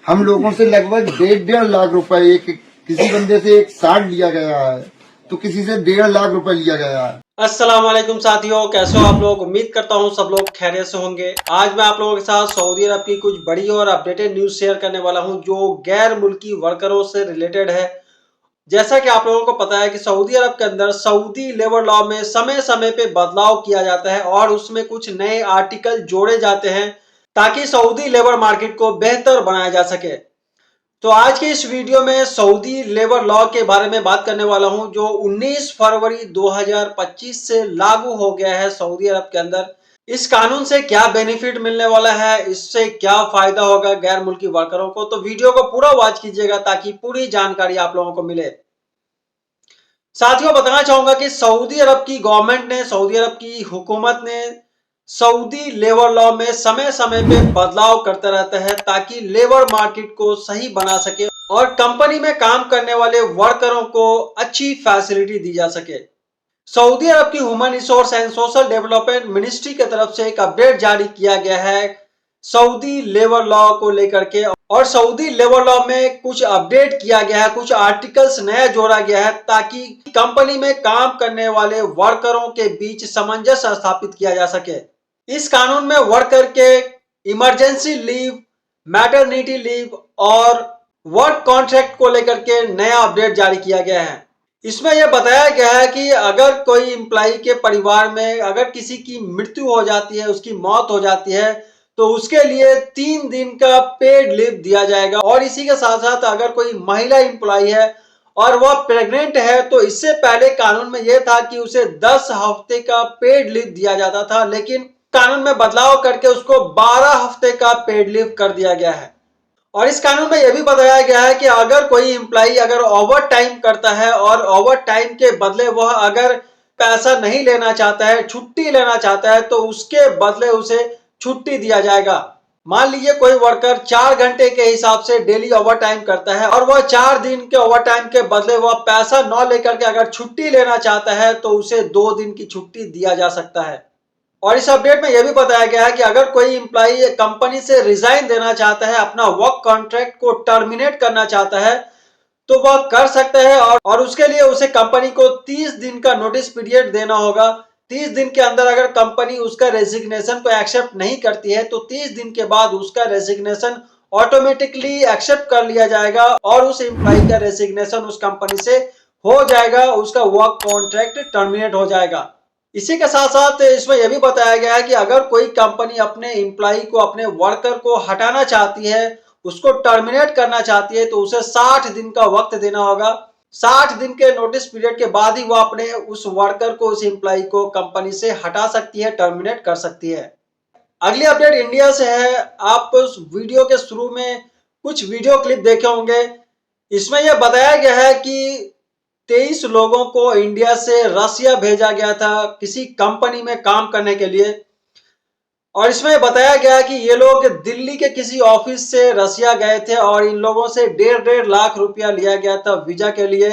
हम लोगों से लगभग 1.5 लाख रुपए किसी बंदे से एक साठ लिया गया है, तो किसी से 1.5 लाख रुपए लिया गया है। अस्सलाम वालेकुम साथियों, कैसे हो आप लोग। उम्मीद करता हूँ सब लोग खैरियत से होंगे। आज मैं आप लोगों के साथ सऊदी अरब की कुछ बड़ी और अपडेटेड न्यूज शेयर करने वाला हूँ जो गैर मुल्की वर्करों से रिलेटेड है। जैसा कि आप लोगों को पता है कि सऊदी अरब के अंदर सऊदी लेबर लॉ में समय समय पे बदलाव किया जाता है और उसमें कुछ नए आर्टिकल जोड़े जाते हैं ताकि सऊदी लेबर मार्केट को बेहतर बनाया जा सके। तो आज के इस वीडियो में सऊदी लेबर लॉ के बारे में बात करने वाला हूं जो 19 फरवरी 2025 से लागू हो गया है सऊदी अरब के अंदर। इस कानून से क्या बेनिफिट मिलने वाला है, इससे क्या फायदा होगा गैर मुल्की वर्करों को, तो वीडियो को पूरा वॉच कीजिएगा ताकि पूरी जानकारी आप लोगों को मिले। साथियों, बताना चाहूंगा कि सऊदी अरब की गवर्नमेंट ने, सऊदी अरब की हुकूमत ने सऊदी लेबर लॉ में समय समय पे बदलाव करता रहता है ताकि लेबर मार्केट को सही बना सके और कंपनी में काम करने वाले वर्करों को अच्छी फैसिलिटी दी जा सके। सऊदी अरब की human resource and social development ministry की तरफ से एक अपडेट जारी किया गया है सऊदी लेबर लॉ को लेकर के, और सऊदी लेबर लॉ में कुछ अपडेट किया गया है, कुछ आर्टिकल्स नया जोड़ा गया है ताकि कंपनी में काम करने वाले वर्करों के बीच सामंजस्य स्थापित किया जा सके। इस कानून में वर्कर के इमरजेंसी लीव, मैटरनिटी लीव और वर्क कॉन्ट्रैक्ट को लेकर के नया अपडेट जारी किया गया है। इसमें यह बताया गया है कि अगर कोई एम्प्लॉय के परिवार में अगर किसी की मृत्यु हो जाती है, उसकी मौत हो जाती है, तो उसके लिए 3 दिन का पेड लीव दिया जाएगा। और इसी के साथ साथ अगर कोई महिला एम्प्लॉय है और वह प्रेग्नेंट है, तो इससे पहले कानून में यह था कि उसे 10 हफ्ते का पेड लीव दिया जाता था, लेकिन कानून में बदलाव करके उसको 12 हफ्ते का पेड लीव कर दिया गया है। और इस कानून में यह भी बताया गया है कि अगर कोई एम्प्लॉय अगर ओवर टाइम करता है और ओवर टाइम के बदले वह अगर पैसा नहीं लेना चाहता है, छुट्टी लेना चाहता है, तो उसके बदले उसे छुट्टी दिया जाएगा। मान लीजिए कोई वर्कर 4 घंटे के हिसाब से डेली ओवर टाइम करता है और वह 4 दिन के ओवर टाइम के बदले वह पैसा न लेकर के अगर छुट्टी लेना चाहता है तो उसे 2 दिन की छुट्टी दिया जा सकता है। और इस अपडेट में यह भी बताया गया है कि अगर कोई एम्प्लॉय कंपनी से रिजाइन देना चाहता है, अपना वर्क कॉन्ट्रैक्ट को टर्मिनेट करना चाहता है, तो वह कर सकता है और उसके लिए उसे कंपनी को 30 दिन का नोटिस पीरियड देना होगा। 30 दिन के अंदर अगर कंपनी उसका रेजिग्नेशन को एक्सेप्ट नहीं करती है तो 30 दिन के बाद उसका रेजिग्नेशन ऑटोमेटिकली एक्सेप्ट कर लिया जाएगा और उस एम्प्लॉय का रेजिग्नेशन उस कंपनी से हो जाएगा, उसका वर्क कॉन्ट्रैक्ट टर्मिनेट हो जाएगा। इसी के साथ साथ इसमें यह भी बताया गया है कि अगर कोई कंपनी अपने एम्प्लॉय को, अपने वर्कर को हटाना चाहती है, उसको टर्मिनेट करना चाहती है, तो उसे 60 दिन का वक्त देना होगा। 60 दिन के नोटिस पीरियड के बाद ही वो अपने उस वर्कर को, उस एम्प्लॉय को कंपनी से हटा सकती है, टर्मिनेट कर सकती है। अगली अपडेट इंडिया से है। आप उस वीडियो के शुरू में कुछ वीडियो क्लिप देखे होंगे। इसमें यह बताया गया है कि 23 लोगों को इंडिया से रसिया भेजा गया था किसी कंपनी में काम करने के लिए, और इसमें बताया गया कि ये लोग दिल्ली के किसी ऑफिस से रसिया गए थे और इन लोगों से 1.5 लाख रुपया लिया गया था वीजा के लिए,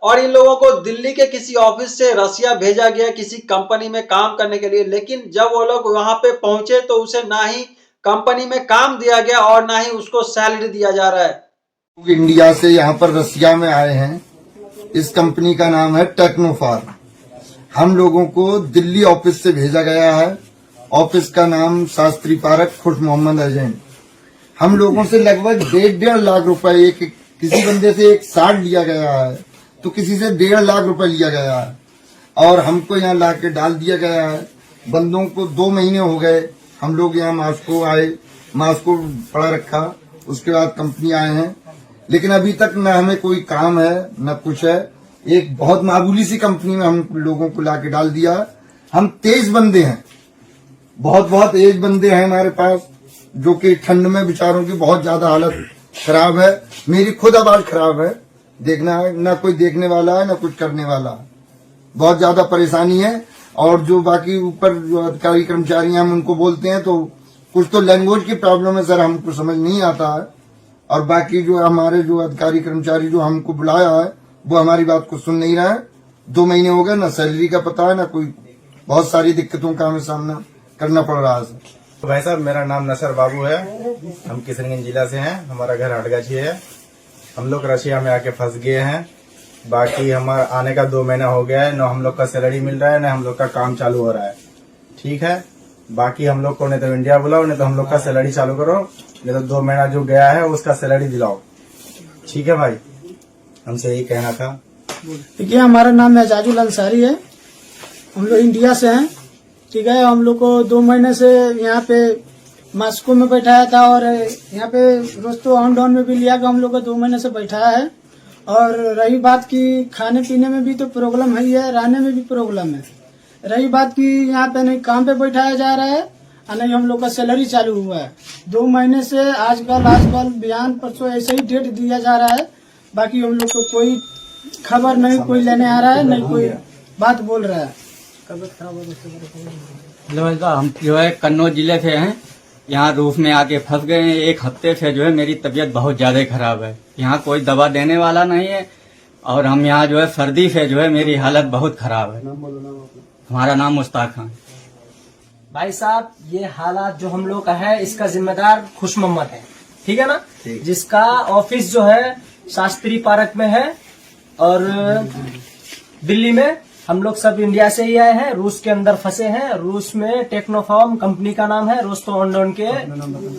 और इन लोगों को दिल्ली के किसी ऑफिस से रसिया भेजा गया किसी कंपनी में काम करने के लिए। लेकिन जब वो लोग वहां पे पहुंचे तो उसे ना ही कंपनी में काम दिया गया और ना ही उसको सैलरी दिया जा रहा है। इंडिया से यहाँ पर रसिया में आए हैं। इस कंपनी का नाम है टेक्नोफार। हम लोगों को दिल्ली ऑफिस से भेजा गया है। ऑफिस का नाम शास्त्री पार्क, खुर्द मोहम्मद एजेंट। हम लोगों से लगभग 1.5 लाख रुपए किसी बंदे से एक साठ लिया गया है, तो किसी से 1.5 लाख रुपए लिया गया है और हमको यहाँ ला के डाल दिया गया है। बंदों को 2 महीने हो गए, हम लोग यहाँ मास्को आए, मास्को पड़ा रखा, उसके बाद कंपनी आए हैं, लेकिन अभी तक न हमें कोई काम है न कुछ है। एक बहुत मामूली सी कंपनी में हम लोगों को लाके डाल दिया। हम 23 बंदे हैं, बहुत एज बंदे हैं हमारे पास, जो कि ठंड में बेचारों की बहुत ज्यादा हालत खराब है। मेरी खुद आवाज खराब है, देखना है न कोई देखने वाला है न कुछ करने वाला है, बहुत ज्यादा परेशानी है। और जो बाकी ऊपर जो अधिकारी कर्मचारी हैं हम उनको बोलते हैं तो कुछ तो लैंग्वेज की प्रॉब्लम है सर, हमको समझ नहीं आता है, और बाकी जो हमारे जो अधिकारी कर्मचारी जो हमको बुलाया है वो हमारी बात को सुन नहीं रहा है। 2 महीने हो गए, ना सैलरी का पता है ना कोई, बहुत सारी दिक्कतों का हमें सामना करना पड़ रहा है। तो भाई साहब, मेरा नाम नसर बाबू है। हम किशनगंज जिला से हैं। हमारा घर हटगाछी है। हम लोग रशिया में आके फंस गए हैं। बाकी हमारा आने का 2 महीना हो गया है। न हम लोग का सैलरी मिल रहा है, न हम लोग का काम चालू हो रहा है। ठीक है, बाकी हम लोग को नहीं तो इंडिया बुलाओ, नहीं तो हम लोग का सैलरी चालू करो, नहीं तो 2 महीना जो गया है उसका सैलरी दिलाओ। ठीक है भाई, हमसे यही कहना था। देखिए, हमारा नाम एजाजुल अंसारी है। हम लोग इंडिया से हैं। ठीक है, हम लोग को 2 महीने से यहाँ पे मॉस्को में बैठाया था और यहाँ पे रोस्तो ऑन डाउन में भी लिया कि हम लोग को 2 महीने से बैठाया है। और रही बात की खाने पीने में भी तो प्रॉब्लम है ही है, रहने में भी प्रॉब्लम है। रही बात की यहाँ पे नहीं काम पे बैठाया जा रहा है और नहीं हम लोग का सैलरी चालू हुआ है। 2 महीने से आजकल बयान परसों ऐसे ही डेट दिया जा रहा है। बाकी हम लोग को कोई खबर नहीं, कोई लेने आ रहा है, नहीं कोई बात बोल रहा है। हम जो है कन्नौज जिले से हैं। यहाँ रूस में आके फंस गए हैं। 1 हफ्ते से जो है मेरी तबीयत बहुत ज्यादा खराब है। यहाँ कोई दवा देने वाला नहीं है और हम यहाँ जो है सर्दी से जो है मेरी हालत बहुत खराब है। हमारा नाम मुश्ताक खान। भाई साहब, ये हालात जो हम लोग का है इसका जिम्मेदार खुश मोहम्मद है। ठीक है ना, जिसका ऑफिस जो है शास्त्री पार्क में है और दिल्ली में। हम लोग सब इंडिया से ही आए हैं, रूस के अंदर फंसे हैं। रूस में टेक्नोफॉर्म कंपनी का नाम है, रोस्तो ऑन डाउन के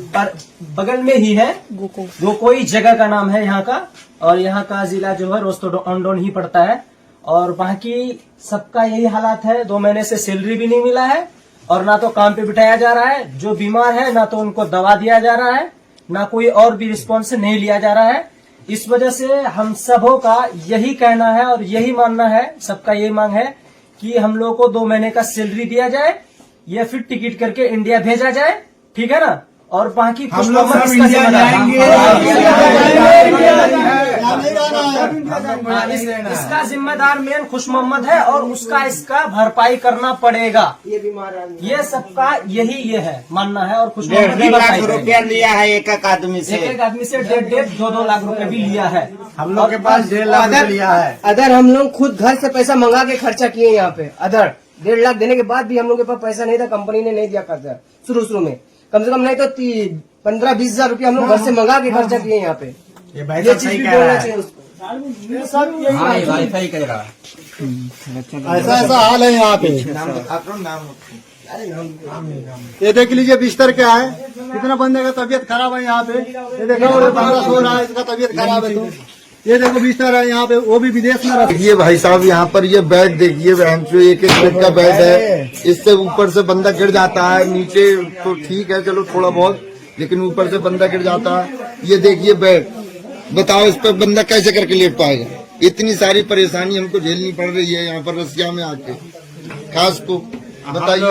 पर बगल में ही है। गोकोई जगह का नाम है यहाँ का, और यहाँ का जिला जो है रोस्तो ऑन डाउन ही पड़ता है। और बाकी सबका यही हालात है। 2 महीने से सैलरी भी नहीं मिला है और ना तो काम पे बिठाया जा रहा है। जो बीमार है ना तो उनको दवा दिया जा रहा है, ना कोई और भी रिस्पॉन्स नहीं लिया जा रहा है। इस वजह से हम सबों का यही कहना है और यही मानना है, सबका यही मांग है कि हम लोगों को 2 महीने का सैलरी दिया जाए या फिर टिकट करके इंडिया भेजा जाए। ठीक है ना, और बाकी हम लोग सब इंडिया जाएंगे। इसका जिम्मेदार मेन खुश मोहम्मद है और उसका इसका भरपाई करना पड़ेगा। ये सबका यही ये है मानना है। और खुश मोहम्मद 1.5 लाख रुपया लिया है एक आदमी से। एक आदमी से 1.5-2 लाख रुपए भी लिया है। हम लोग के पास 1.5 लाख लिया है। अदर हम लोग खुद घर से पैसा मंगा के खर्चा किए यहाँ पे। अदर 1.5 लाख देने के बाद भी हम लोग के पास पैसा नहीं था, कंपनी ने नहीं दिया खर्चा शुरू में। कम से कम नहीं तो 15-20 हजार रुपया हम लोग घर से मंगा के खर्चा किए यहाँ पे। ये भाई ये साहब चीज सही भी कह बोलना रहा है। चाहिए उसको। हाँ, ये भाई सही कह रहा है। ऐसा हाल है यहाँ पे। ये देख लीजिए बिस्तर क्या है, कितना बंदे का तबीयत खराब है यहाँ पे। ये देखो बंदा सो रहा है, इसका तबीयत खराब है। तो ये देखो बिस्तर है यहाँ पे, वो भी विदेश में रहता है। ये भाई साहब यहाँ पर ये बेड देखिए, बहन जो 1-1 बेड का बेड है। इससे ऊपर से बंदा गिर जाता है, नीचे तो ठीक है चलो थोड़ा बहुत, लेकिन ऊपर से बंदा गिर जाता है। ये देखिए बेड, बताओ इस पर बंदा कैसे करके लेट पाएगा। इतनी सारी परेशानी हमको झेलनी पड़ रही है यहाँ पर रसिया में आके, खास तो बताइए।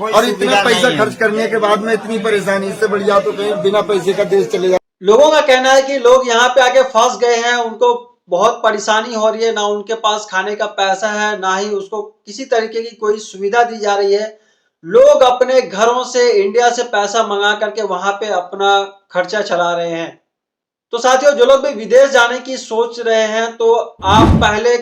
और इतना पैसा खर्च करने के बाद में इतनी परेशानी, इससे बढ़िया तो कहीं बिना पैसे का देश चले जाए। लोगों का कहना है कि लोग यहाँ पे आके फंस गए हैं, उनको बहुत परेशानी हो रही है, ना उनके पास खाने का पैसा है, ना ही उसको किसी तरीके की कोई सुविधा दी जा रही है। लोग अपने घरों से इंडिया से पैसा मंगा करके वहां पे अपना खर्चा चला रहे हैं। तो साथियों, जो लोग भी विदेश जाने की सोच रहे हैं, तो आप पहले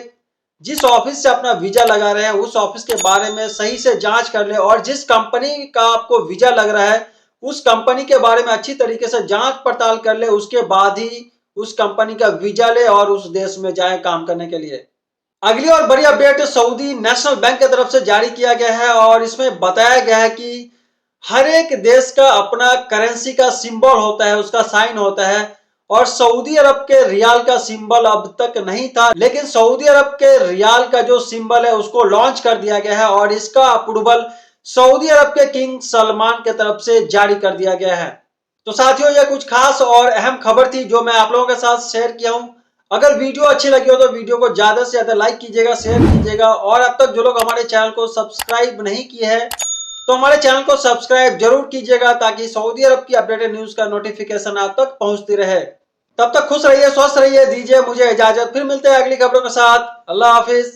जिस ऑफिस से अपना वीजा लगा रहे हैं उस ऑफिस के बारे में सही से जांच कर ले, और जिस कंपनी का आपको वीजा लग रहा है उस कंपनी के बारे में अच्छी तरीके से जांच पड़ताल कर ले। उसके बाद ही उस कंपनी का वीजा ले और उस देश में जाए काम करने के लिए। अगली और बड़ी अपडेट सऊदी नेशनल बैंक की तरफ से जारी किया गया है और इसमें बताया गया है कि हर एक देश का अपना करेंसी का सिंबल होता है, उसका साइन होता है। और सऊदी अरब के रियाल का सिंबल अब तक नहीं था, लेकिन सऊदी अरब के रियाल का जो सिंबल है उसको लॉन्च कर दिया गया है और इसका अप्रूवल सऊदी अरब के किंग सलमान के तरफ से जारी कर दिया गया है। तो साथियों, यह कुछ खास और अहम खबर थी जो मैं आप लोगों के साथ शेयर किया हूं। अगर वीडियो अच्छी लगी हो तो वीडियो को ज्यादा से ज्यादा लाइक कीजिएगा, शेयर कीजिएगा, और अब तक जो लोग हमारे चैनल को सब्सक्राइब नहीं किए हैं तो हमारे चैनल को सब्सक्राइब जरूर कीजिएगा, ताकि सऊदी अरब की अपडेटेड न्यूज का नोटिफिकेशन आप तक पहुंचती रहे। तब तक खुश रहिए, स्वस्थ रहिए, दीजिए मुझे इजाजत। फिर मिलते हैं अगली खबरों के साथ। अल्लाह हाफिज।